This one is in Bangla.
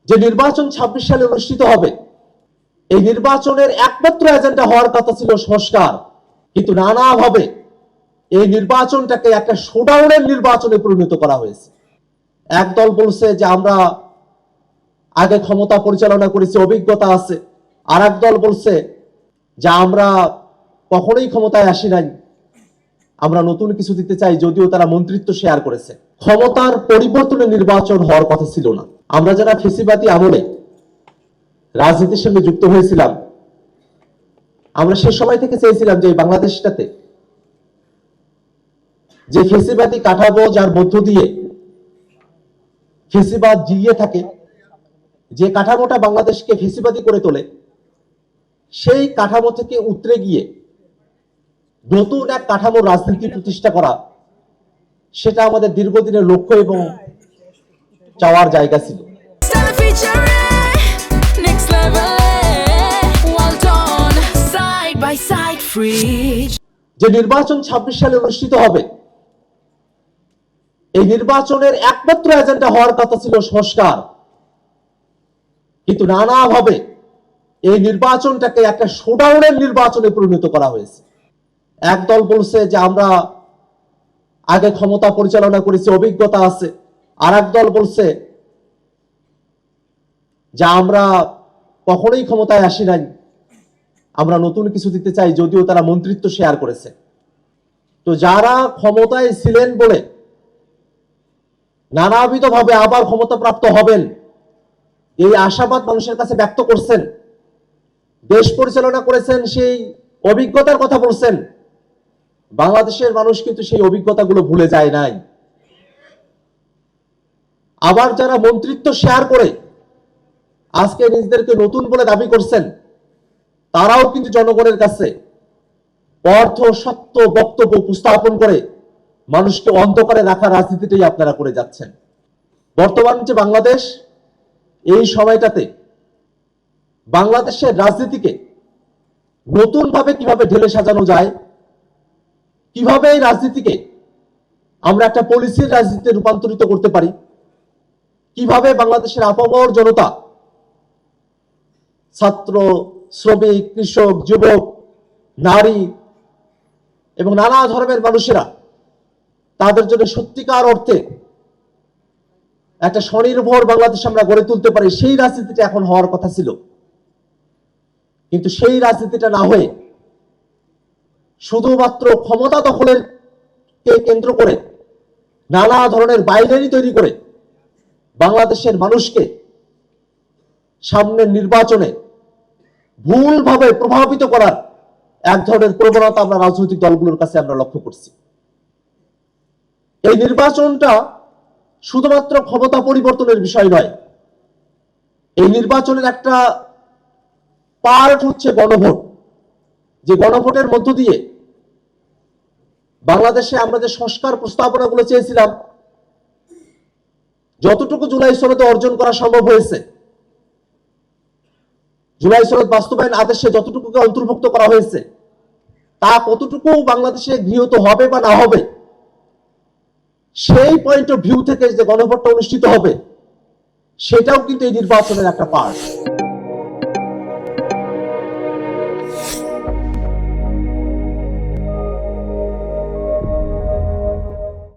যে নির্বাচন ২৬ সালে অনুষ্ঠিত হবে, এই নির্বাচনের একমাত্র এজেন্ডা হওয়ার কথা ছিল সংস্কার, কিন্তু নানাভাবে এই নির্বাচনটাকে একটা শোডাউনের নির্বাচনে পরিণত করা হয়েছে। একদল বলছে যে আমরা আগে ক্ষমতা পরিচালনা করেছি, অভিজ্ঞতা আছে। আর একদল বলছে যে আমরা কখনোই ক্ষমতায় আসি নাই, আমরা নতুন কিছু দিতে চাই, যদিও তারা মন্ত্রিত্ব শেয়ার করেছে। ক্ষমতার পরিবর্তনের নির্বাচন হওয়ার কথা ছিল না। আমরা যারা ফেসিবাদী আমলে রাজনীতির সঙ্গে যুক্ত হয়েছিলাম, আমরা সে সময় থেকে চেয়েছিলাম যে এই বাংলাদেশটাতে যে ফেসিবাদী কাঠামো, যার মধ্য দিয়ে ফেসিবাদ জিইয়ে থাকে, যে কাঠামোটা বাংলাদেশকে ফেসিবাদী করে তোলে, সেই কাঠামো থেকে উতরে গিয়ে নতুন এক কাঠামো রাজনীতি প্রতিষ্ঠা করা, সেটা আমাদের দীর্ঘদিনের লক্ষ্য এবং চাওয়ার জায়গা ছিল। যে নির্বাচন ২৬ সালে অনুষ্ঠিত হবে, এই নির্বাচনের একমাত্র এজেন্ডা হওয়ার কথা ছিল সংস্কার, কিন্তু নানাভাবে এই নির্বাচনটাকে একটা শোডাউনের নির্বাচনে পরিণত করা হয়েছে। একদল বলছে যে আমরা আগে ক্ষমতা পরিচালনা করেছি, অভিজ্ঞতা আছে। আর একদল বলছে যে আমরা কখনোই ক্ষমতায় আসি নাই, আমরা নতুন কিছু দিতে চাই, যদিও তারা মন্ত্রিত্ব শেয়ার করেছে। তো যারা ক্ষমতায় ছিলেন বলে নানাবিধভাবে আবার ক্ষমতাপ্রাপ্ত হবেন, এই আশাবাদ মানুষের কাছে ব্যক্ত করছেন, দেশ পরিচালনা করেছেন, সেই অভিজ্ঞতার কথা বলছেন, বাংলাদেশের মানুষ কিন্তু সেই অভিজ্ঞতাগুলো ভুলে যায় নাই। আবার যারা মন্ত্রিত্ব শেয়ার করে আজকে নিজেদেরকে নতুন বলে দাবি করছেন, তারাও কিন্তু জনগণের কাছে অর্থ সত্য বক্তব্য উপস্থাপন করে মানুষকে অন্ধকারে রাখা রাজনীতিটাই আপনারা করে যাচ্ছেন। বর্তমান যে বাংলাদেশ, এই সময়টাতে বাংলাদেশের রাজনীতিকে নতুন ভাবে কিভাবে ঢেলে সাজানো যায়, কিভাবে এই রাজনীতিকে আমরা একটা পলিসির রাজনীতিতে রূপান্তরিত করতে পারি, কিভাবে বাংলাদেশের আপামর জনতা, ছাত্র, শ্রমিক, কৃষক, যুবক, নারী এবং নানা ধর্মের মানুষেরা তাদের জন্য সত্যিকার অর্থে একটা স্বনির্ভর বাংলাদেশ আমরা গড়ে তুলতে পারি, সেই রাজনীতিটা এখন হওয়ার কথা ছিল। কিন্তু সেই রাজনীতিটা না হয়ে শুধুমাত্র ক্ষমতা দখলের কে কেন্দ্র করে নানা ধরনের বাইনারি তৈরি করে বাংলাদেশের মানুষকে সামনের নির্বাচনে ভুলভাবে প্রভাবিত করার এক ধরনের প্রবণতা আমরা রাজনৈতিক দলগুলোর কাছে আমরা লক্ষ্য করছি। এই নির্বাচনটা শুধুমাত্র ক্ষমতা পরিবর্তনের বিষয় নয়, এই নির্বাচনের একটা পার্ট হচ্ছে গণভোট। যে গণভোটের মধ্য দিয়ে বাংলাদেশে আমরা যে সংস্কার প্রস্তাবনাগুলো চেয়েছিলাম, যতটুকু জুলাই সনদে অর্জন করা সম্ভব হয়েছে, জুলাই সনদ বাস্তবায়ন আদেশে যতটুকু অন্তর্ভুক্ত করা হয়েছে, তা কতটুকু বাংলাদেশে গৃহীত হবে বা না হবে, সেই পয়েন্ট অফ ভিউ থেকে যে গণভোটটা অনুষ্ঠিত হবে, সেটাও কিন্তু এই নির্বাচনের একটা পার্ট।